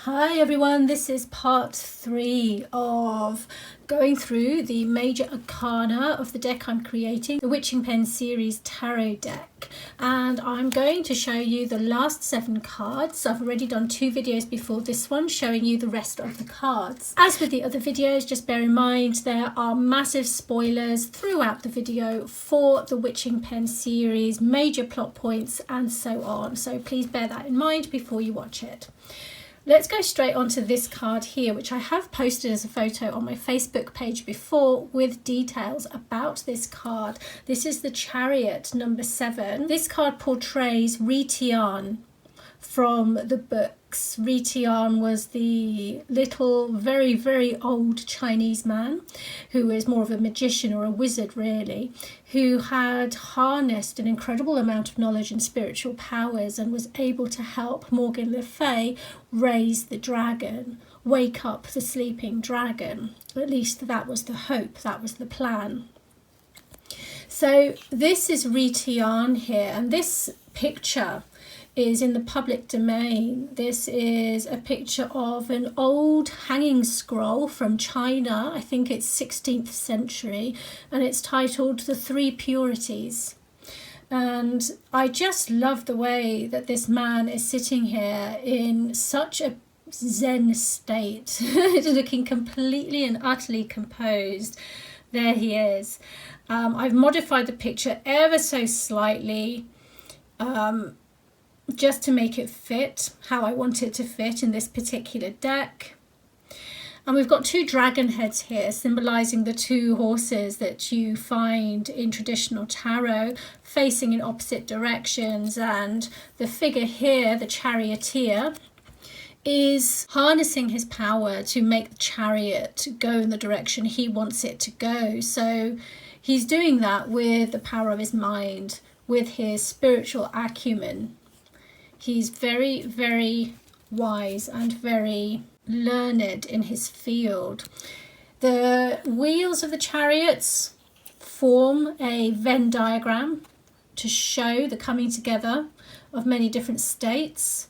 Hi everyone, this is part 3 of going through the Major Arcana of the deck I'm creating, the Witching Pen series tarot deck, and I'm going to show you the last 7 cards. I've already done 2 videos before this one showing you the rest of the cards. As with the other videos, just bear in mind there are massive spoilers throughout the video for the Witching Pen series, major plot points and so on, so please bear that in mind before you watch it. Let's go straight onto this card here, which I have posted as a photo on my Facebook page before with details about this card. This is the Chariot number 7. This card portrays Dianna from the books. Dianna was the little, very, very old Chinese man who is more of a magician or a wizard really, who had harnessed an incredible amount of knowledge and spiritual powers and was able to help Morgan Le Fay raise the dragon, wake up the sleeping dragon. At least that was the hope, that was the plan. So this is Dianna here, and this picture is in the public domain. This is a picture of an old hanging scroll from China. I think it's 16th century, and it's titled The Three Purities. And I just love the way that this man is sitting here in such a zen state, looking completely and utterly composed. There he is. I've modified the picture ever so slightly, just to make it fit how I want it to fit in this particular deck. And we've got 2 dragon heads here symbolizing the 2 horses that you find in traditional tarot, facing in opposite directions, and the figure here, the charioteer, is harnessing his power to make the chariot go in the direction he wants it to go. So he's doing that with the power of his mind, with his spiritual acumen. He's very, very wise and very learned in his field. The wheels of the chariots form a Venn diagram to show the coming together of many different states.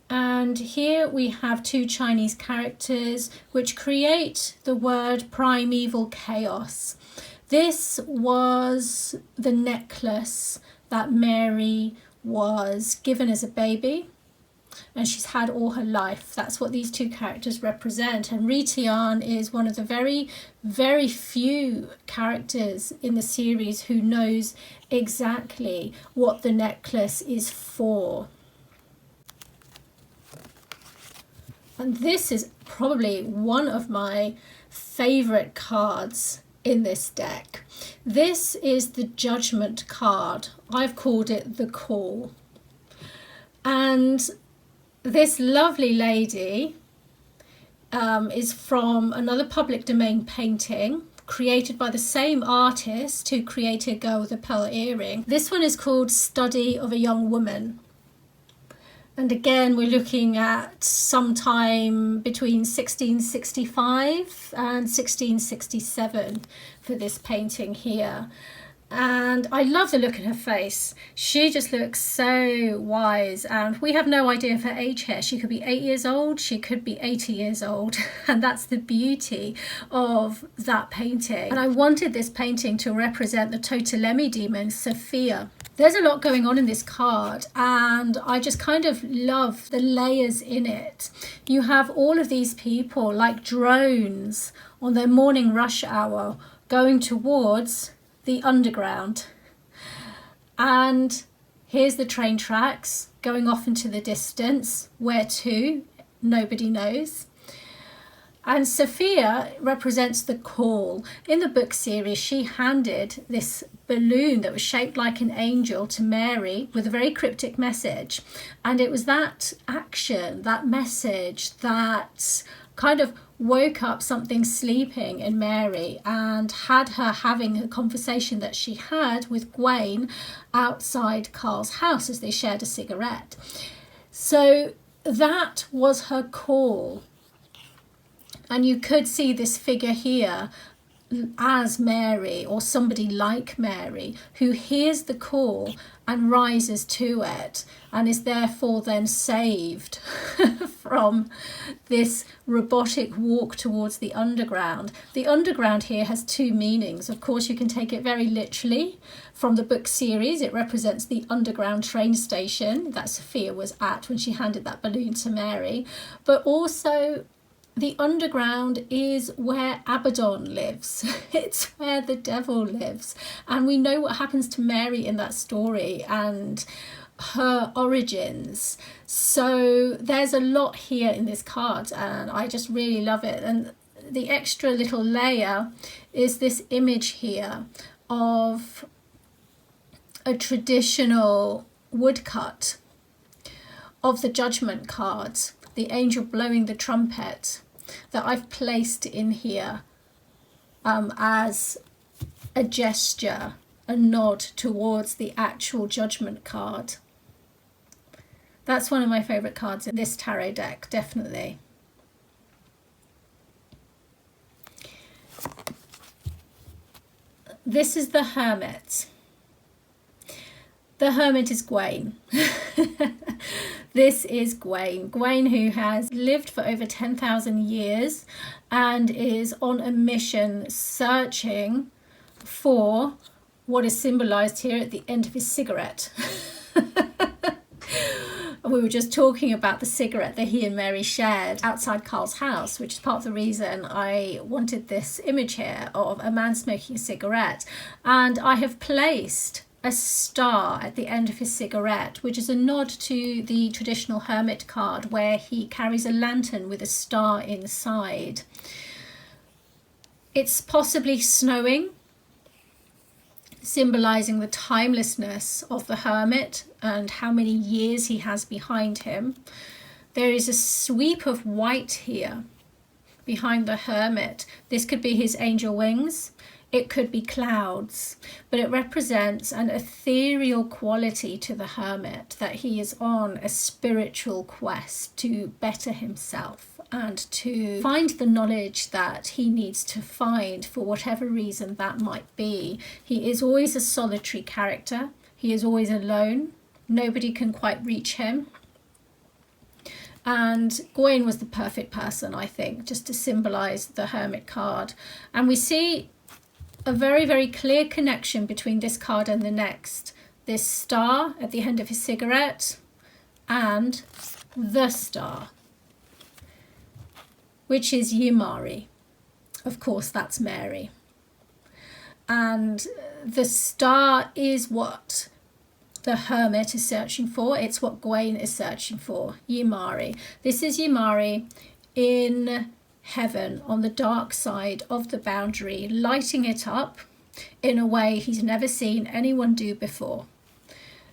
And here we have 2 Chinese characters which create the word primeval chaos. This was the necklace that Mary was given as a baby, and she's had all her life. That's what these 2 characters represent. And Dianna is one of the very, very few characters in the series who knows exactly what the necklace is for. And this is probably one of my favorite cards in this deck. This is the Judgment card. I've called it the Call. And this lovely lady is from another public domain painting created by the same artist who created Girl with a Pearl Earring. This one is called Study of a Young Woman. And again, we're looking at sometime between 1665 and 1667 for this painting here. And I love the look in her face. She just looks so wise, and we have no idea of her age here. She could be 8 years old, she could be 80 years old, and that's the beauty of that painting. And I wanted this painting to represent the Totelemi demon, Sophia. There's a lot going on in this card, and I just kind of love the layers in it. You have all of these people like drones on their morning rush hour going towards the underground. And here's the train tracks going off into the distance. Where to? Nobody knows. And Sophia represents the call. In the book series, she handed this balloon that was shaped like an angel to Mary with a very cryptic message. And it was that action, that message, that kind of woke up something sleeping in Mary and had her having a conversation that she had with Gwen outside Carl's house as they shared a cigarette. So that was her call. And you could see this figure here as Mary, or somebody like Mary, who hears the call and rises to it, and is therefore then saved from this robotic walk towards the underground. The underground here has two meanings. Of course, you can take it very literally. From the book series, it represents the underground train station that Sophia was at when she handed that balloon to Mary. But also, the underground is where Abaddon lives. It's where the devil lives. And we know what happens to Mary in that story and her origins. So there's a lot here in this card, and I just really love it. And the extra little layer is this image here of a traditional woodcut of the Judgment card, the angel blowing the trumpet, that I've placed in here as a gesture, a nod towards the actual Judgment card. That's one of my favourite cards in this tarot deck, definitely. This is the Hermit. The Hermit is Gawain. This is Gawain. Gawain, who has lived for over 10,000 years and is on a mission searching for what is symbolised here at the end of his cigarette. We were just talking about the cigarette that he and Mary shared outside Carl's house, which is part of the reason I wanted this image here of a man smoking a cigarette. And I have placed a star at the end of his cigarette, which is a nod to the traditional Hermit card, where he carries a lantern with a star inside. It's possibly snowing, symbolising the timelessness of the Hermit and how many years he has behind him. There is a sweep of white here behind the Hermit. This could be his angel wings. It could be clouds, but it represents an ethereal quality to the Hermit, that he is on a spiritual quest to better himself and to find the knowledge that he needs to find, for whatever reason that might be. He is always a solitary character. He is always alone. Nobody can quite reach him. And Gawain was the perfect person, I think, just to symbolise the Hermit card. And we see a very, very clear connection between this card and the next. This star at the end of his cigarette and the star, which is Ymari. Of course, that's Mary. And the star is what the Hermit is searching for. It's what Gawain is searching for, Ymari. This is Ymari in heaven, on the dark side of the boundary, lighting it up in a way he's never seen anyone do before.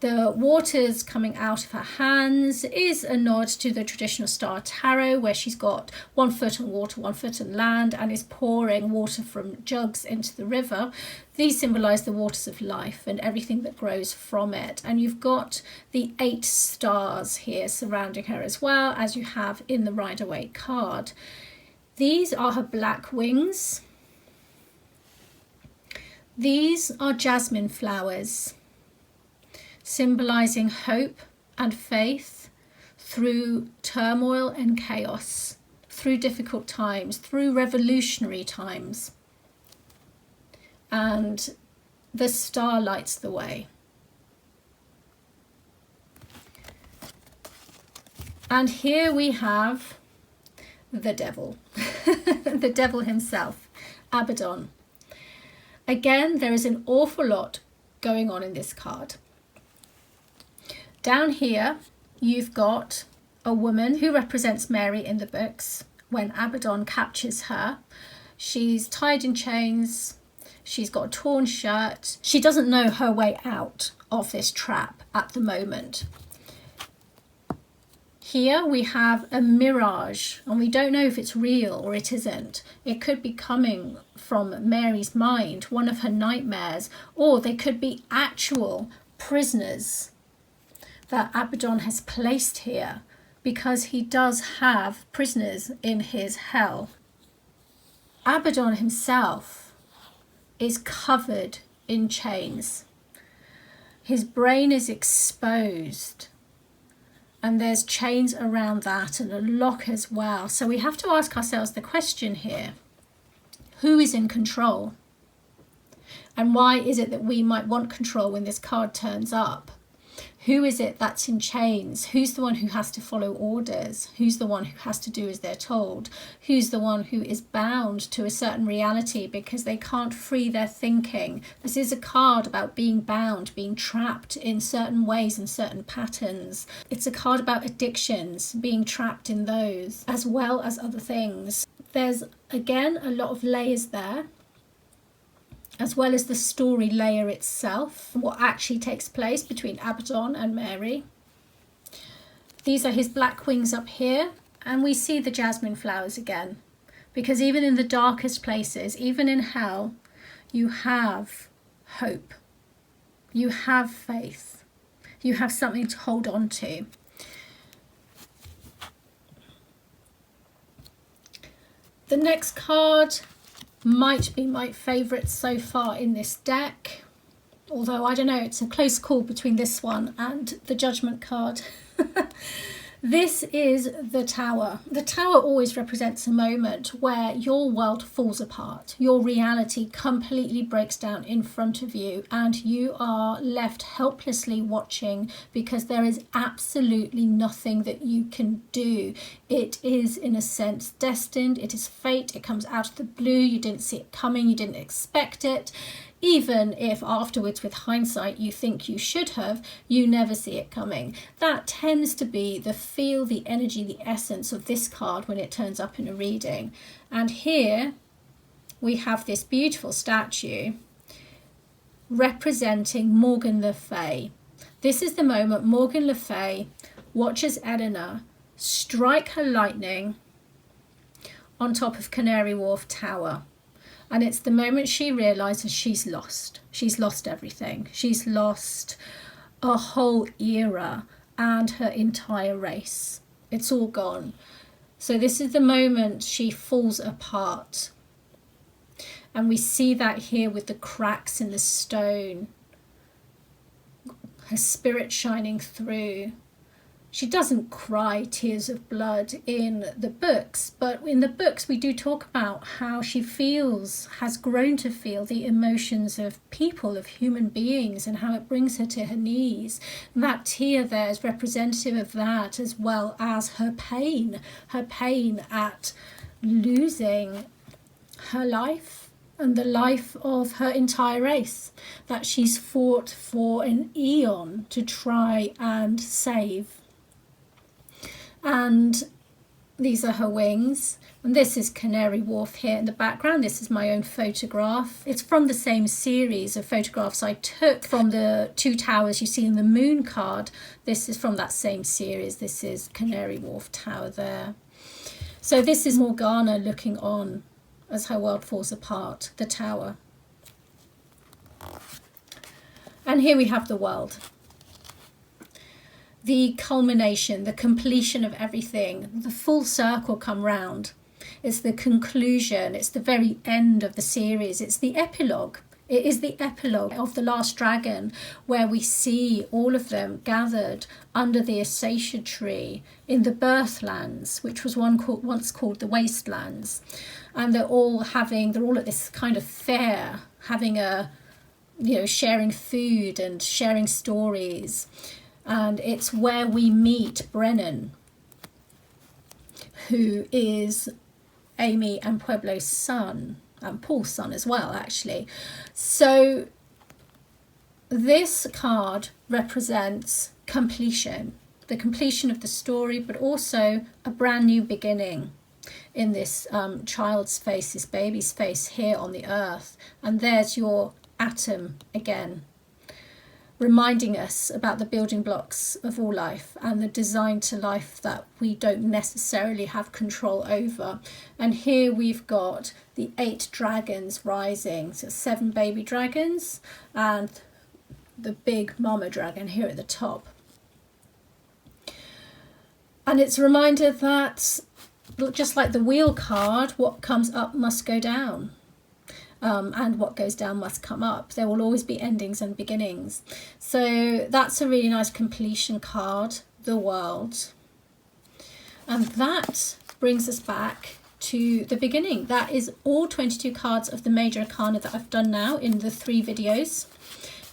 The waters coming out of her hands is a nod to the traditional Star Tarot, where she's got 1 foot on water, 1 foot on land, and is pouring water from jugs into the river. These symbolise the waters of life and everything that grows from it. And you've got the 8 stars here surrounding her, as well as you have in the Rider-Waite card. These are her black wings. These are jasmine flowers, symbolising hope and faith through turmoil and chaos, through difficult times, through revolutionary times. And the star lights the way. And here we have the devil, the devil himself, Abaddon. Again, there is an awful lot going on in this card. Down here, you've got a woman who represents Mary in the books when Abaddon captures her. She's tied in chains. She's got a torn shirt. She doesn't know her way out of this trap at the moment. Here we have a mirage, and we don't know if it's real or it isn't. It could be coming from Mary's mind, one of her nightmares, or they could be actual prisoners that Abaddon has placed here, because he does have prisoners in his hell. Abaddon himself is covered in chains. His brain is exposed, and there's chains around that and a lock as well. So we have to ask ourselves the question here, who is in control? And why is it that we might want control when this card turns up? Who is it that's in chains? Who's the one who has to follow orders? Who's the one who has to do as they're told? Who's the one who is bound to a certain reality because they can't free their thinking? This is a card about being bound, being trapped in certain ways and certain patterns. It's a card about addictions, being trapped in those, as well as other things. There's, again, a lot of layers there, as well as the story layer itself, what actually takes place between Abaddon and Mary. These are his black wings up here, and we see the jasmine flowers again, because even in the darkest places, even in hell, you have hope, you have faith, you have something to hold on to. The next card might be my favourite so far in this deck, although I don't know, it's a close call between this one and the Judgment card. This is the Tower. The Tower always represents a moment where your world falls apart, your reality completely breaks down in front of you, and you are left helplessly watching because there is absolutely nothing that you can do. It is, in a sense, destined. It is fate. It comes out of the blue. You didn't see it coming. You didn't expect it. Even if afterwards, with hindsight, you think you should have, you never see it coming. That tends to be the feel, the energy, the essence of this card when it turns up in a reading. And here we have this beautiful statue representing Morgan Le Fay. This is the moment Morgan Le Fay watches Eleanor strike her lightning on top of Canary Wharf Tower. And it's the moment she realises she's lost. She's lost everything. She's lost a whole era and her entire race. It's all gone. So this is the moment she falls apart. And we see that here with the cracks in the stone. Her spirit shining through. She doesn't cry tears of blood in the books, but in the books we do talk about how she feels, has grown to feel the emotions of people, of human beings, and how it brings her to her knees. And that tear there is representative of that, as well as her pain at losing her life and the life of her entire race that she's fought for an eon to try and save. And these are her wings, and this is Canary Wharf here in the background. This is my own photograph. It's from the same series of photographs I took from the two towers you see in the Moon card. This is from that same series. This is Canary Wharf Tower there. So this is Morgana looking on as her world falls apart, the Tower. And here we have the world. The culmination, the completion of everything, the full circle come round. It's the conclusion, it's the very end of the series, it's the epilogue. It is the epilogue of The Last Dragon, where we see all of them gathered under the acacia tree in the Birthlands, which was once called the Wastelands. And they're all at this kind of fair, having sharing food and sharing stories. And it's where we meet Brennan, who is Amy and Pueblo's son, and Paul's son as well, actually. So this card represents completion, the completion of the story, but also a brand new beginning in this child's face, this baby's face here on the earth. And there's your atom again, reminding us about the building blocks of all life and the design to life that we don't necessarily have control over. And here we've got the 8 dragons rising, so 7 baby dragons and the big mama dragon here at the top. And it's a reminder that, just like the wheel card, what comes up must go down. and what goes down must come up. There will always be endings and beginnings. So that's a really nice completion card, the World. And that brings us back to the beginning. That is all 22 cards of the Major Arcana that I've done now in the 3 videos.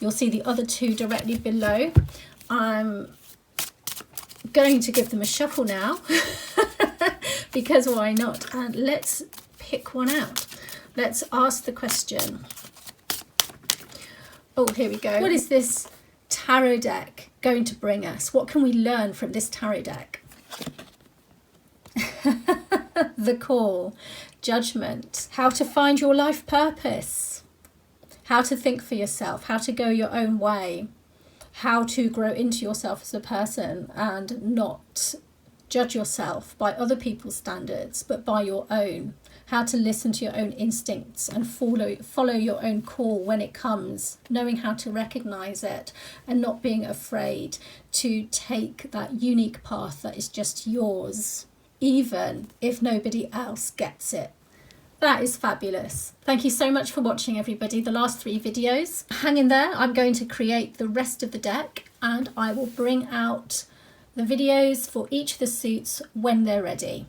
You'll see the other 2 directly below. I'm going to give them a shuffle now because why not? And let's pick one out. Let's ask the question. Oh, here we go. What is this tarot deck going to bring us? What can we learn from this tarot deck? The Call, Judgment, how to find your life purpose, how to think for yourself, how to go your own way, how to grow into yourself as a person and not judge yourself by other people's standards, but by your own, how to listen to your own instincts and follow your own call when it comes, knowing how to recognize it and not being afraid to take that unique path that is just yours, even if nobody else gets it. That is fabulous. Thank you so much for watching, everybody, the last 3 videos. Hang in there. I'm going to create the rest of the deck and I will bring out the videos for each of the suits when they're ready.